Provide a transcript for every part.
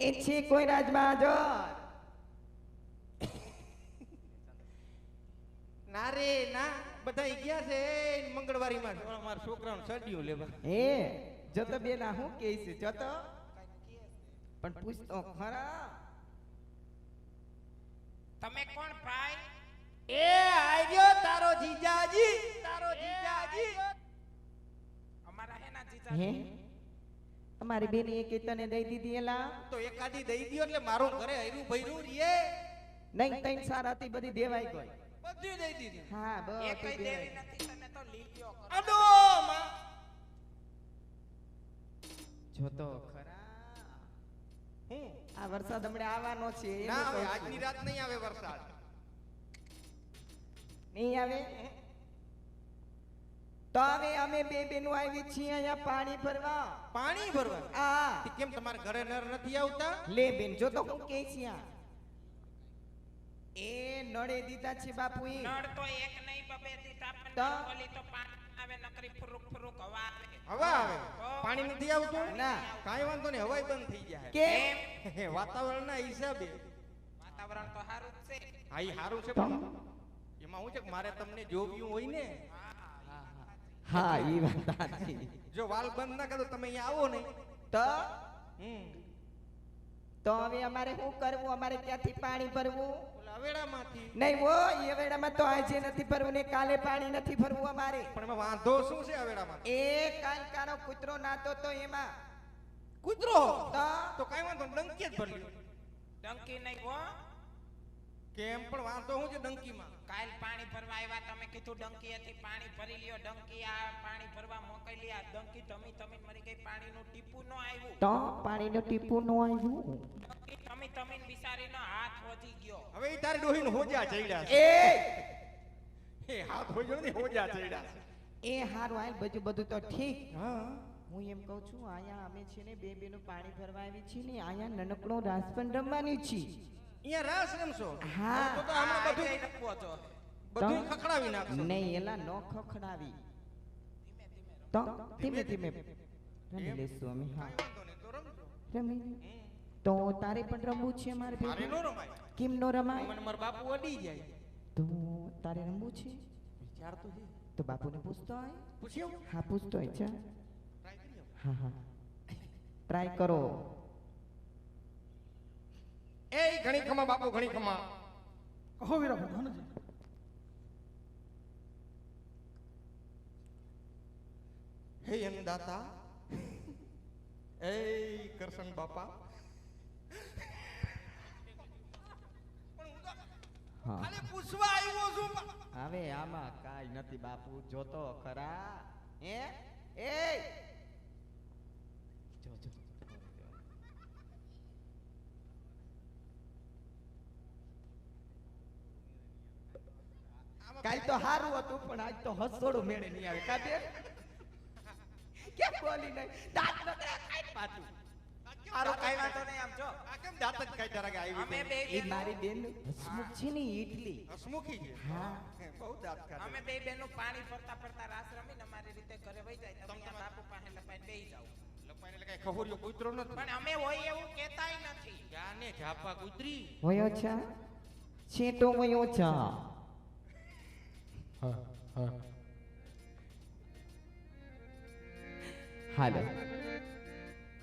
એ છે કોઈ રાજમાં જો ના રે ના બધા ગયા છે મંગળવારીમાં મારા છોકરાનું સડ્યું લેવા. હે જો તો બેના હું કે છે જો તો પણ પૂછતો ખરા તમે કોણ ભાઈ? એ આર્યો તારો જીજાજી, તારો જીજાજી. અમારા હેના હે જીજાજી? અમારી બેની એક તને દઈ દીધી એલા તો એકાદી દઈ દ્યો એટલે મારો ઘરે હૈરું ભૈરું રીએ. નહીં તૈન સારાથી બધી દેવાઈ ગઈ. બધું દઈ દીધું. હા એ કઈ બસ દેવી નથી, તમે તો લીલ્યો કરો. અડો માં જો તો ખરા હું આ વરસાદ હમણાં આવવાનો છે એનું ના હવે કહું છું. આજની રાત નહીં આવે વરસાદ. નહીં આવે તો હવે અમે બે બેનો આવી છીએ અહીંયા પાણી ભરવા. પાણી ભરવા આ કેમ તમારા ઘરે નર નથી આવતા? લે બેન જો તો હું કે છે આ એ નળે દીધા છે બાપુ ઈ નળ તો એક નહીં બબે દીધા પણ તો? ઓલી તો પાણી આવે નકરી ફુરુક ફુરુક હવા આવે. હવા આવે પાણી નથી આવતું? ના. કાંઈ વાંધો નહીં હવાય બંધ થઈ જાય. કે વાતાવરણના હિસાબે. વાતાવરણ તો સારું જ છે. હા ઈ સારું છે પણ એમાં હું છે કે મારે તમને જોવ્યું હોય ને હા ઈ વાત સાચી જો વાલ બંધ ના કરો તમે અહીંયા આવો નહીં તો હમ તો હવે અમારે શું કરવું? અમારે ક્યાંથી પાણી ભરવું? ઓલા અવેડામાંથી. નહીં હો એ વેડામાં તો આજે નથી ભરવું ને કાલે પાણી નથી ભરવું અમારે. પણ એમાં વાંધો શું છે અવેડામાં? એ કાલ કાનો કૂતરો નાતો તો એમાં કૂતરો તો કાંઈ વાંધો નહીં, ડંકી જ ભરી લ્યો. ડંકી નહીં હો. કેમ પણ વાંધો શું છે ડંકીમાં? કાલ પાણી ભરવા આવ્યા તમે કીધું ડંકી હતી પાણી ભરી લ્યો. ડંકી આ પાણી ભરવા મોકલી આ ડંકી તમી તમી મરી ગઈ, પાણીનું ટીપું ન આવ્યું. તો પાણીનું ટીપું નો આવ્યું. ડંકી તમી તમી બિચારીનો હાથ વધી ગયો. હવે ઈ તારી ડોહીનો હોજા ચડ્યા છે. એ હાથ હોજો નથી હોજા ચડ્યા છે. એ હારું હાલ બધું તો ઠીક. હા હું એમ કહું છું આયા અમે છે ને બે બેનું પાણી ભરવા આવી છીએ ને આયા નનકડો રાસ પણ રમવાની છીએ. અહીંયા રાસ રમશો? હા. તો તો આમાં આ બધું જઈ નખવો છો. બધું ખખડાવી નાખશો. નહીં એલા નો ખખડાવી તો ધીમે ધીમે રમી લેશું અમે. હા કાંઈ વાંધો નહીં, તો રમજો. રમી તો તારે પણ રમવું છે મારે મારે ભેગું? નો રમાય. કેમ નો રમાય? મને મારા બાપુ અડી જાય. તો તારે રમવું છે વિચાર તો છે. તો બાપુને પૂછતો હોય. પૂછ્યું? હા પૂછતો હોય છે. ટ્રાય કરી આવો. હા હા ટ્રાય કરો. એ ઘણી ખમા બાપુ ઘણી ખમા. કહો વીરા પ્રધાનજી. હે અન્નદાતા, એ કરશન બાપા. હા ખાલી પૂછવા આવ્યો છું. હવે આમાં કાઈ નથી બાપુ જોતો ખરા. હે એ જો જો કાલ તો હારું હતું પણ આજ તો હસોડું મેળે નહીં આવે. કા બેન કેમ બોલી નહીં? દાંત નકરા કાઈ પાછું. હારો કાંઈ વાંધો નહીં આમ જો. આ કેમ દાંત જ કાઈ ધરાગે આવી અમે છે? બે એ મારી બેન હસમુખ છે ને એટલી. હસમુખી છે. હા બહુ દાંત કાઢે. અમે બે બેનું પાણી ભરતા ભરતા રાસ રમીને અમારી રીતે ઘરે વહી જાય. તમે તમારા બાપુ પાસે લપાઈને બેહી જાઓ. લપાઈને એટલે કાંઈ ખહોરિયો કૂતરો નથી. પણ અમે હોય એવું કહેતાય નથી. જાને ઝાપા કૂતરી. વયો છે છેટો વયો છે. હાલો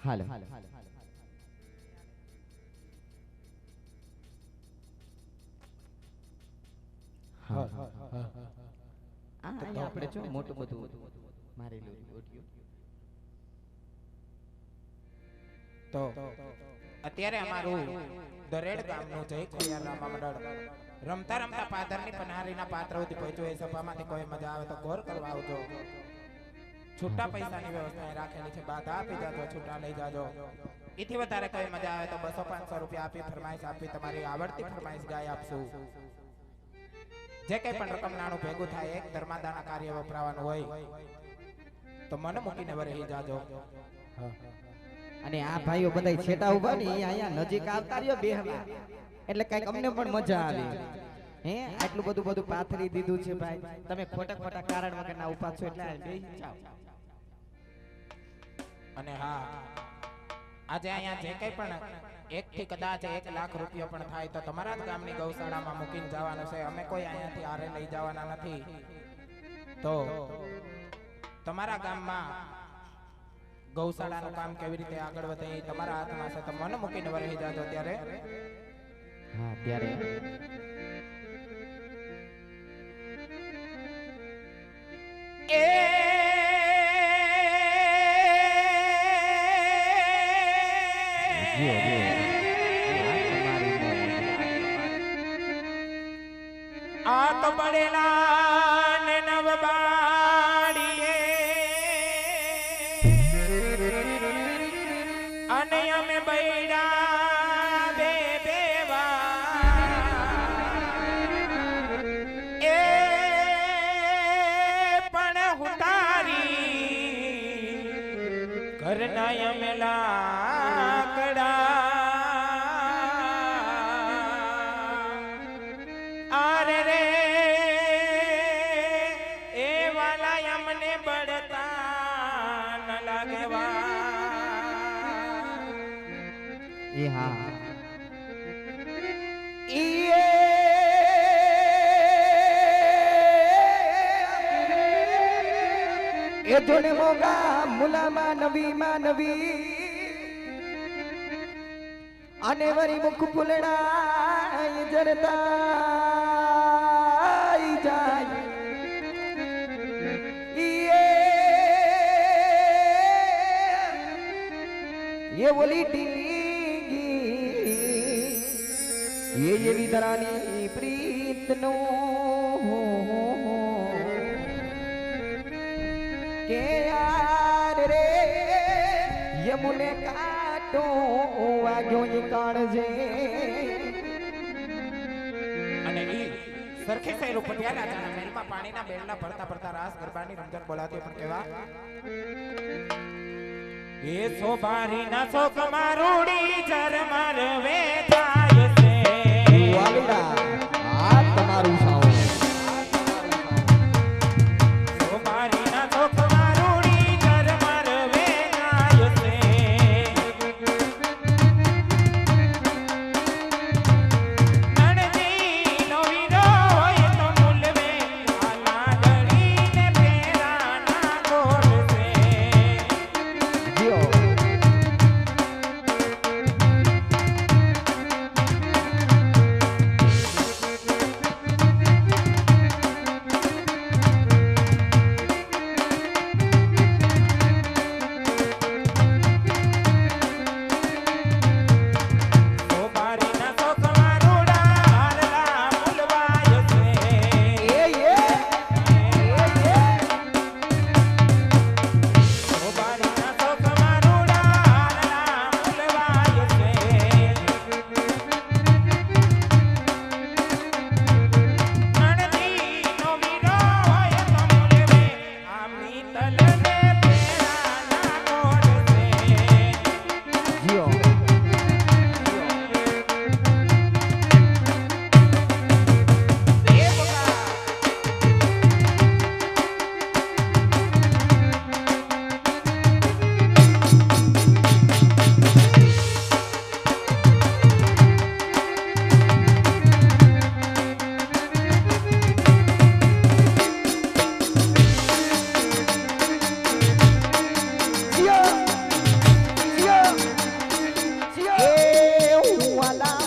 હાલો હા અહીંયા આપણે જો મોટું બધું મારેલું ઓડિયો તો અત્યારે અમારું દરેડ ગામનું જય ખોડિયાર રામા મંડળ રમતા રમતા પાદરની પનહારીના પાત્ર સુધી પહોંચ્યું. એ સભામાંથી કોઈ મજા આવે તો ગોર કરવા આવજો. છૂટા પૈસાની વ્યવસ્થા રાખેલી છે, બાધા આપી જાજો, છૂટા લઈ જાજો. એથી વધારે કોઈ મજા આવે તો 200-500 રૂપિયા આપી ફરમાઈશ આપી તમારી આવડતી ફરમાઈશ ગાય આપશું. જે કઈ પણ રકમ નાણું ભેગું થાય એક ધર્માદાના કાર્ય વપરાવાનું હોય તો મને મૂકીને વરહી જાજો. અને આ ભાઈઓ બધા છેટા ઉભા ને એ અહીંયા નજીક આવતા રહ્યો બેહવા. એટલે કઈક અમને પણ મજા આવી હે આટલું બધું પાથરી દીધું છે ભાઈ તમે ખોટા કારણ વગરના ઉભા છો એટલે બેસી જાઓ અને હા આજે અહીંયા જે કંઈ પણ એકથી કદાચ 1 લાખ રૂપિયા પણ થાય તો તમારા જ ગામની ગૌશાળામાં મૂકીને જવાનું છે અમે કોઈ અહીંયાથી આરે લઈ જવાના નથી તો તમારા ગામમાં ગૌશાળાનું કામ કેવી રીતે આગળ વધે એ તમારા હાથમાં છે તો મન મૂકીને વરહી જાજો ત્યારે હા ત્યારે આ તો બળેલા ને નવબાડીએ અને અમે બૈડા બે એ પણ હુતારી ઘરના અમે લાકડા આરે રે એ વાલા અમને બળતા ન લાગવા એ હા એ જોને મોગા મુલામાં નવી અને વરી મુખ ફૂલડા જરતા જાય એ ઓલી ટીંગી એ વિદરાની પ્રીતનો કે યાર રે યમુને કાટો વાગ્યો ઈ કાળજે અને ઈ સરખે સહેલું પટિયાલા જાના મહેલમાં પાણીના બેલના ભરતા રાસ ગરબાની રમઝટ બોલાતી પણ કેવા એ સોબારીના શોક મારુડી જર મારવે થાય છે વાલુડા આ તમારું સાવ સોબારીના શોક મારુડી જર મારવે થાય છે નણજી નો વીરો હોય તો મુલવે આલા ગળીને પેરાના ગોળ છે જીઓ સોબારીના શોક મારુડા હારલા મુલવાય છે સોબારીના શોક મારુડા હારલા મુલવાય છે નણજી નો વીરો હોય તો મુલવે આમી તલને પેરાના ગોળ છે જીઓ એ બોલા જીઓ જીઓ એ વાલા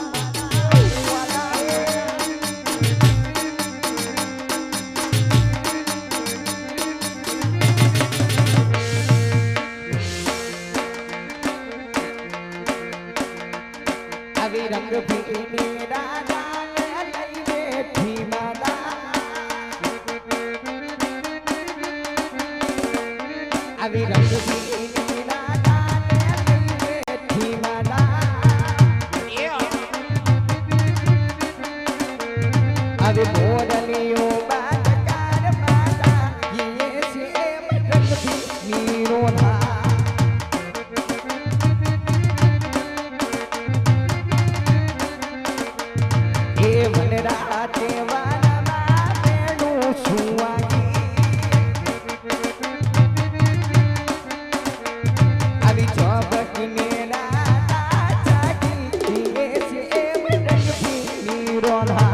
આવી રંગ ભીની રાજા લઈ બેઠી માતા આવી રંગ ભીની રાજા લઈ બેઠી માતા આવી મોરલીઓ બાદકાર માતા યે છે રંગ ભીની રોના રાતે વાળામાં બેનું સુવાગી આવી ચોબકીને રાતા જાગી જીવે છે એમ રંગભૂમિ રોધા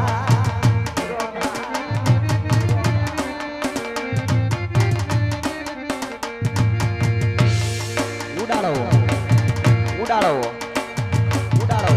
ઉડાડો ઉડાડો ઉડાડો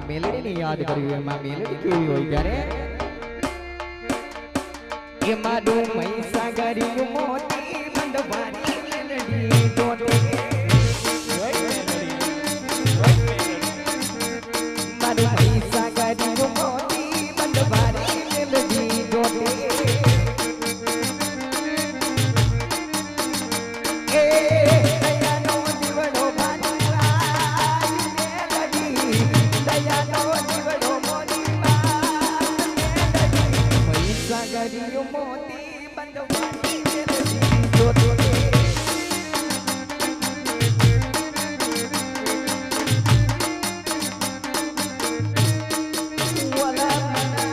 મેલડીની યાદ કરી એમાં મેલડી કેવી હોય ત્યારે એમાં ડો મહીસાગરી મોતી મંડવાની મેલડી ડોટે મારું મહીસાગરી મોતી મંડવાની Meldi ડોટે Sagadinho moti bandawani melodi jodoh wala mana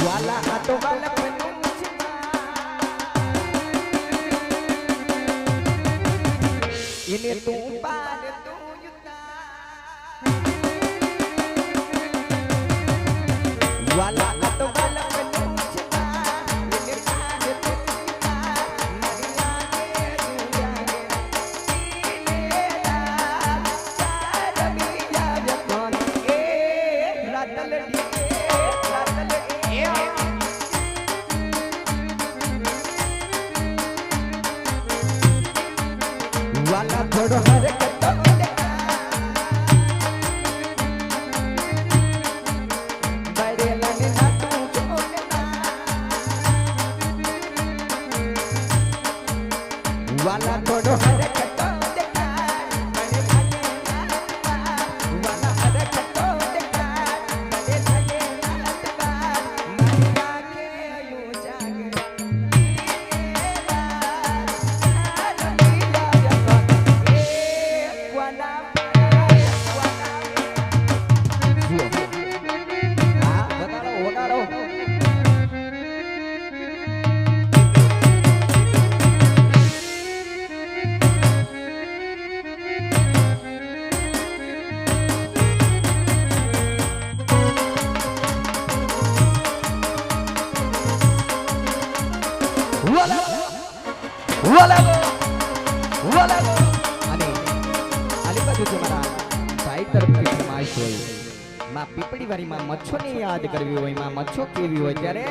wala atau wala ini tumpah wala atau wala penucita ini pada tumpah mariane dunia ini cara bija jakon ratal di wala thodo har kato ભાઈ તરફથી ફરમાઈશ હોય માં પીપળી વાળી માં મચ્છો ને યાદ કરવી હોય માં મચ્છો કેવી હોય ત્યારે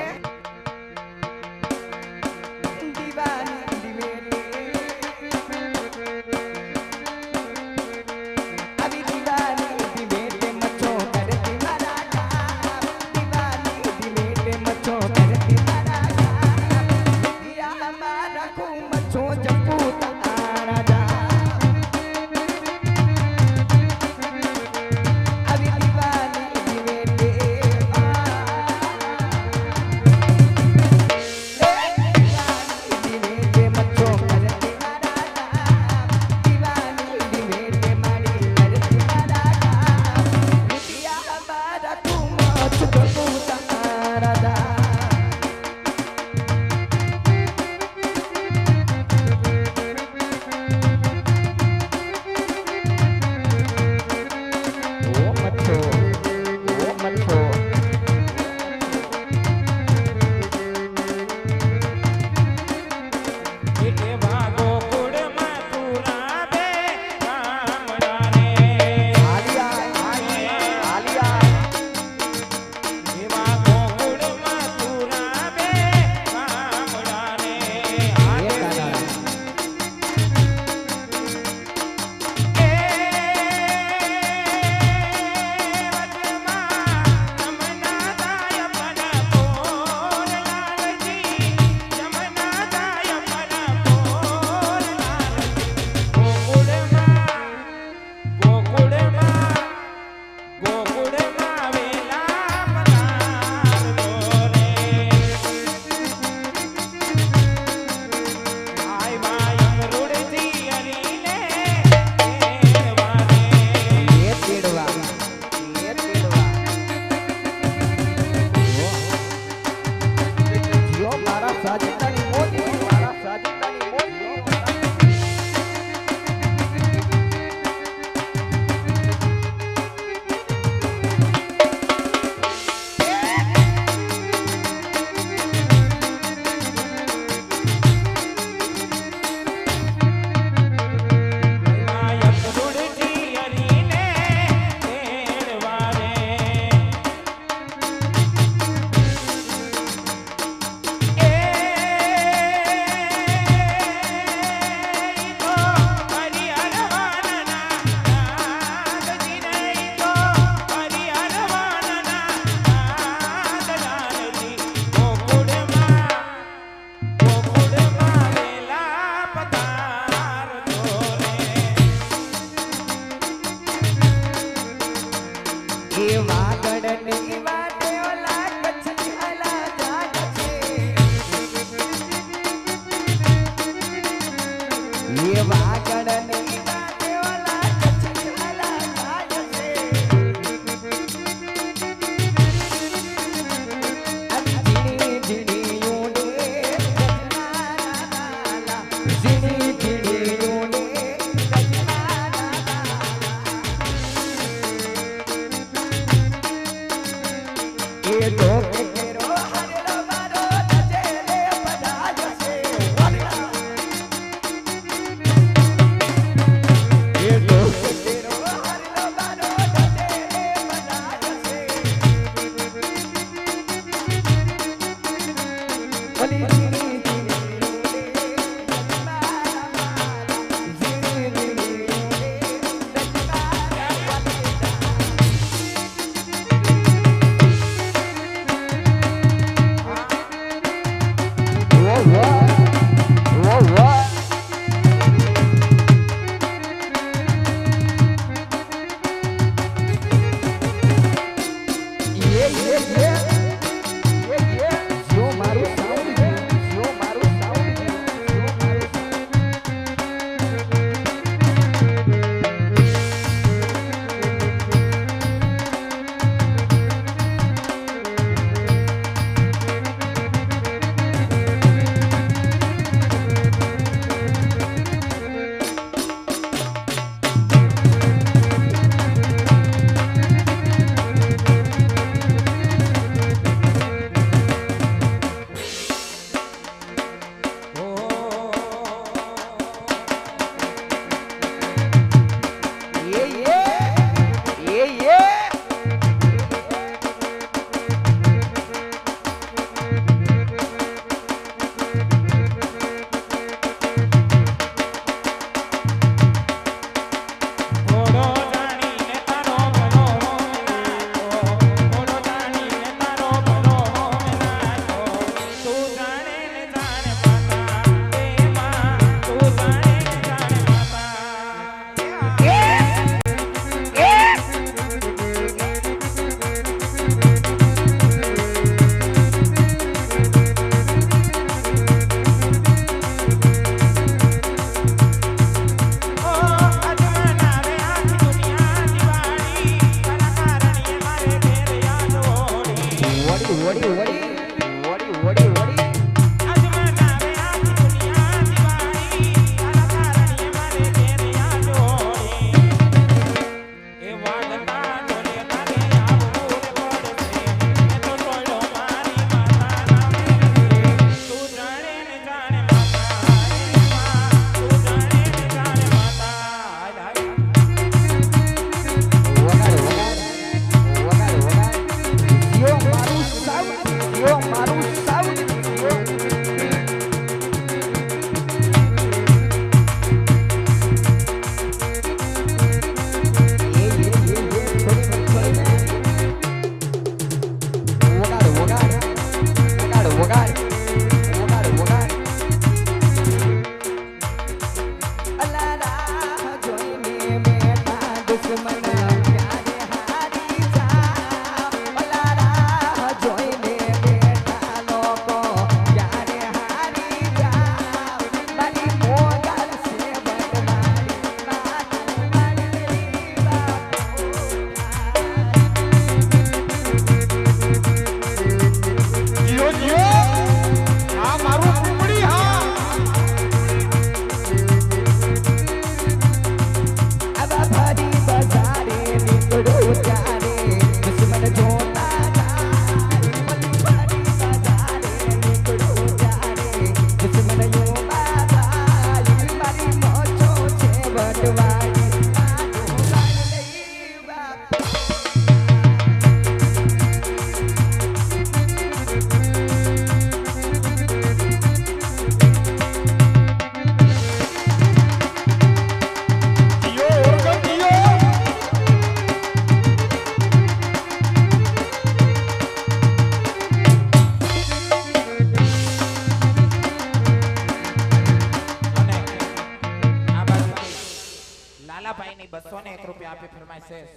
દીવાની દિવેલે આવી દીવાની દિવેલે મચ્છો કરતી મારા કામ દીવાની દિવેલે મચ્છો કરતી મારા કામ યા મારા કો મચ્છો જપુ તારા જા આવી દીવાની દિવેલે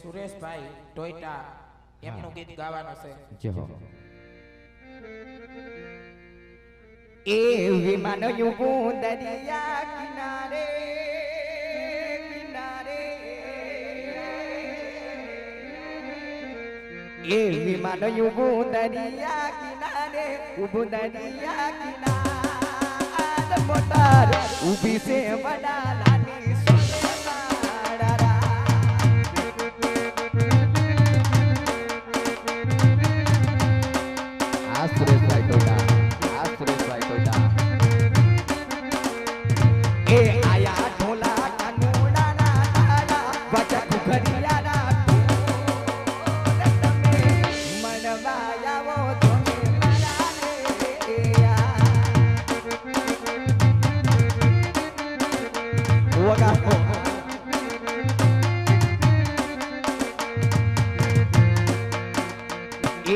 સુરેશભાઈ ટોયટા એમનું ગીત ગાવાનું છે. જે હો એ વિમાન યુગું દરિયા કિનારે કિનારે એ વિમાન યુગું દરિયા કિનારે ઉભું દરિયા કિનારે મોટાર ઊભી છે વડાલાની સોનેવાડા આ સુરેશભાઈ ટોટા એ આયા ઢોલા કાનુડા ના તારા વચક ઘરિયારા તમે મનવા આવો તમે મારા રે વગા એ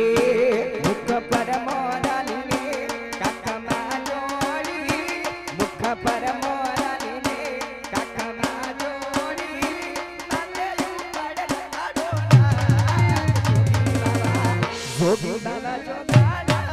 મુખ પર મોરાલી કાકમાં જોડી મુખ પર મોરાલી કાકમાં જોડી માથે ઉપર અડોલા જોગી બાબા જોગાડા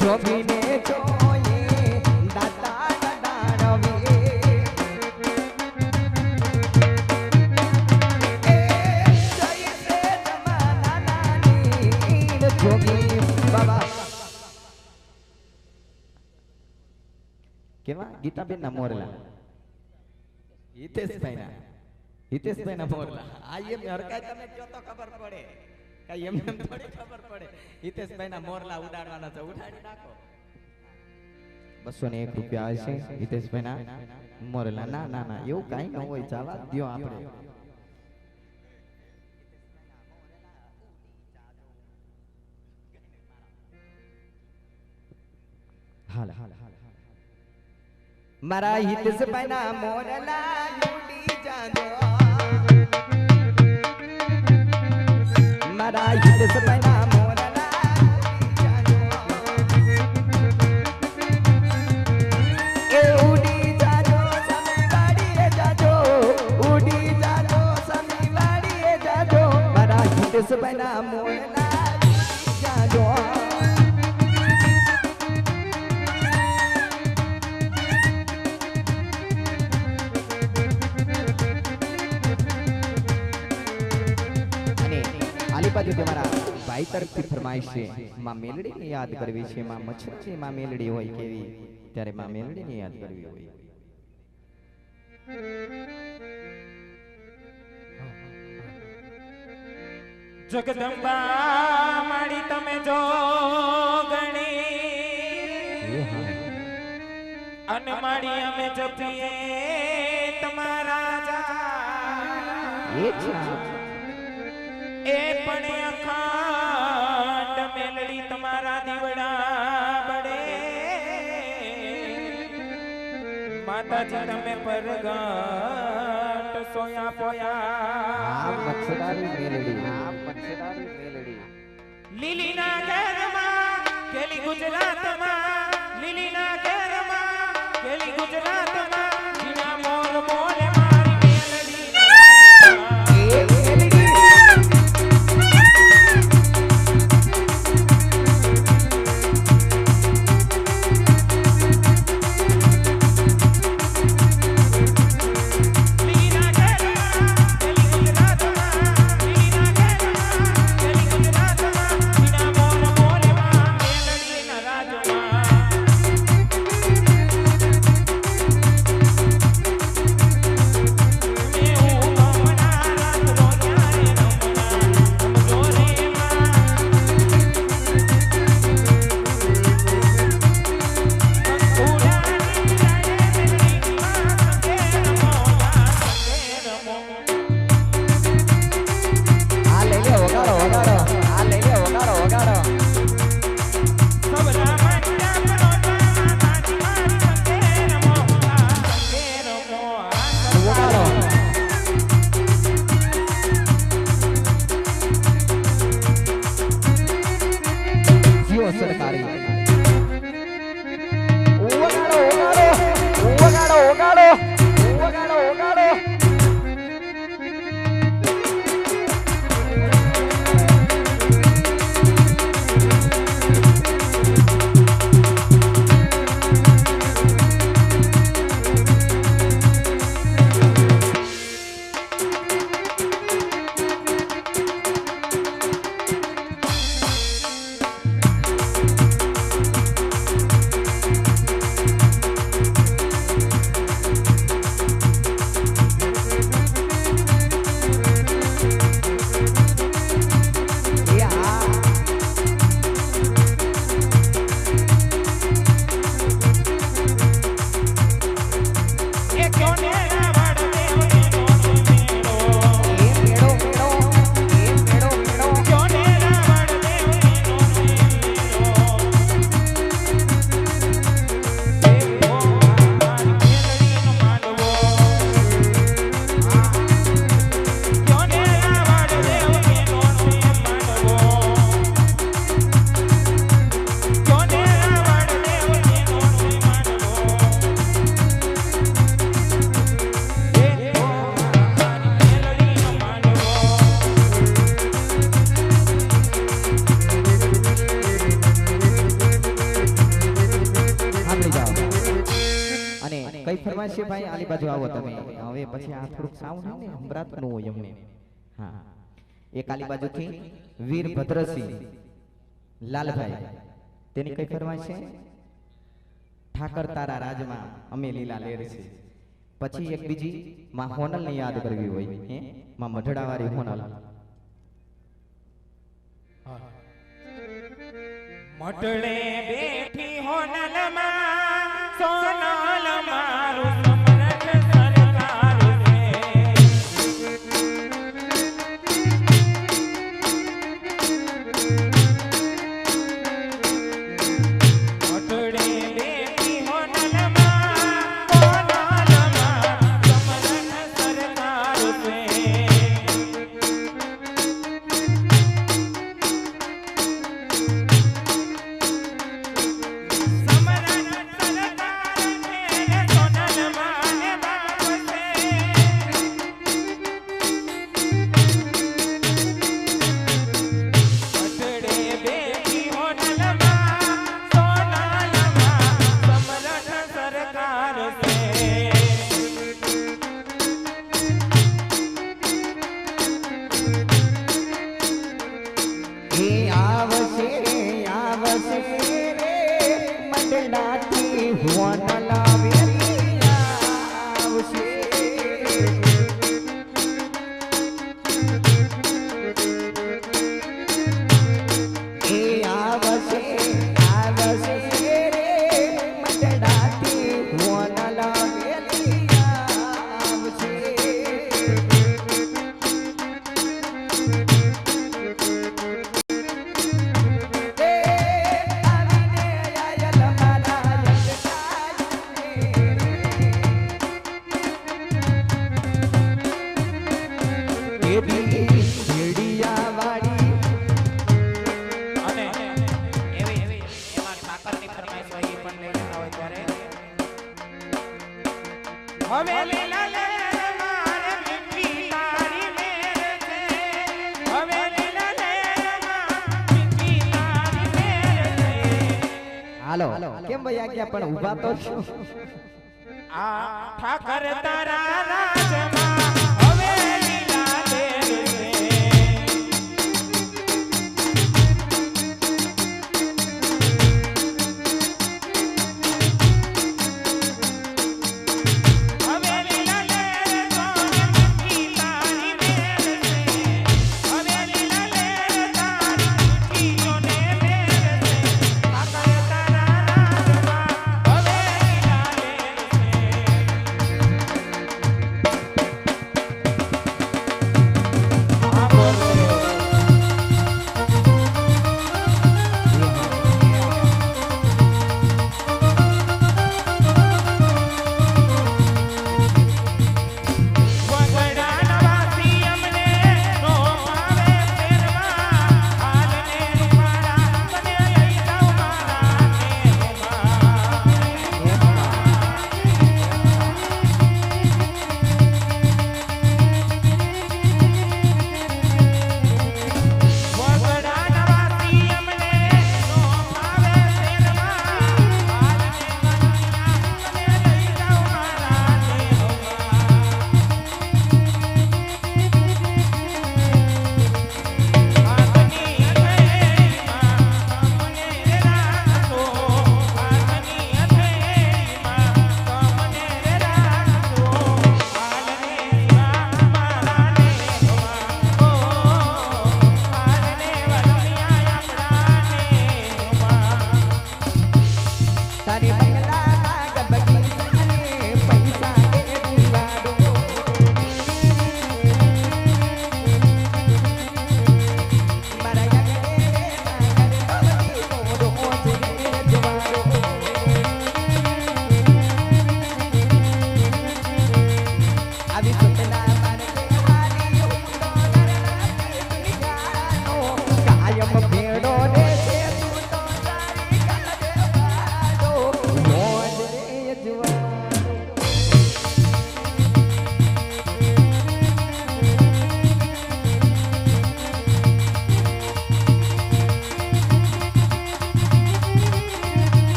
જોબીને જોઈએ દાતા દાડવે એ જઈસે જમાના નાની જોગી બાબા કેવા ગીતાબેન ના મોરલા હિતેશભાઈ ના મોરલા આ એમ હરકાય તમે કયો તો ખબર પડે કઈ એમ થોડી ખબર પડે હિતેશભાઈ ના મોરલા ઉડાડવાના છે ઉડાડી નાખો 201 રૂપિયા હશે હિતેશભાઈ ના મોરલા ના ના ના એવું કઈ ન હોય ચાલા દ્યો આપણે હાલ મારા હિતેશભાઈ ના મોરલા ઉડી જાજો મારા હિતેશભાઈ ના મોરલા એ ઉડી જાજો સમીવાડીએ જાજો ઉડી જાજો સમીવાડીએ જાજો મારા હિતેશભાઈ ના મોરલા જાજો બાજુ તમારા ભાઈ તરફથી ફરમાઈશ છે માં મેલડીને યાદ કરવી છે માં મચ્છરની માં મેલડી હોય કેવી ત્યારે માં મેલડીને યાદ કરવી હોય જગદંબા માડી તમે જો ગણી અન માડી અમે જપીએ તમારા જા એ પણ અખંડ મેલડી તમારા દીવડા બડે માતાજી તમે પરગટ સોયા પોયા મચ્છરારી મેલડી લીલીના ઘરમાં કેલી ગુજરાતમાં લીલીના ઘરમાં કેલી ગુજરાતમાં જીના મોર મોલે મારી મેલડી છે ભાઈ આલી બાજુ આવો તમે હવે પછી આ થોડુંક સાઉન્ડ આવે ને સંભળાતું ન હોય અમને હા એક આલી બાજુથી વીરભદ્રસિંહ લાલભાઈ તેની કઈ ફરમાઈશ છે ઠાકર તારા રાજમાં અમે લીલા લેર છે પછી એક બીજી માં હોનલ ને યાદ કરવી હોય હે માં મઢડાવાળી હોનલ મટડે બેઠી હોનલમાં સોનલ મારું સમરથ સરકાર છે મટડે બેઠી હોનલમાં સોનલમાં સમરથ સરકાર છે હાલો કેમ ભાઈ આગ્યા પણ ઊભા તો છો આ ઠાકર તારા રાજમાં